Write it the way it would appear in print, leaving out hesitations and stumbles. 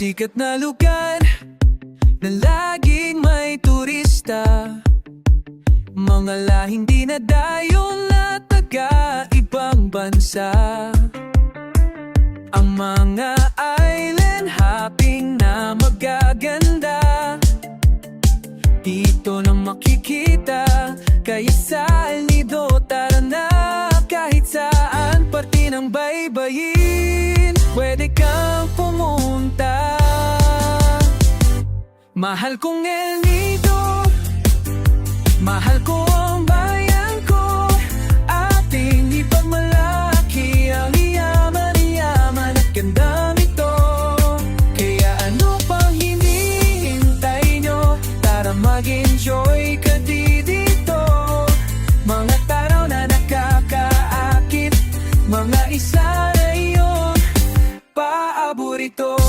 sikat na lugar na laging may turista, mga lahing dinadayo na taga ibang bansa. Ang mga island hopping na magaganda, dito lang makikita, kaya sa El Nido tara na. Kahit saan parte ng baybayin, pwede kang pumunta. Mahal kong El Nido, mahal ko ang bayan ko, ating ipagmalaki ang yaman at ganda nito. Kaya ano pang hinihintay nyo, tara mag-enjoy ka dito. Mga taraw na nakakaakit, mga isa na iyong paaborito.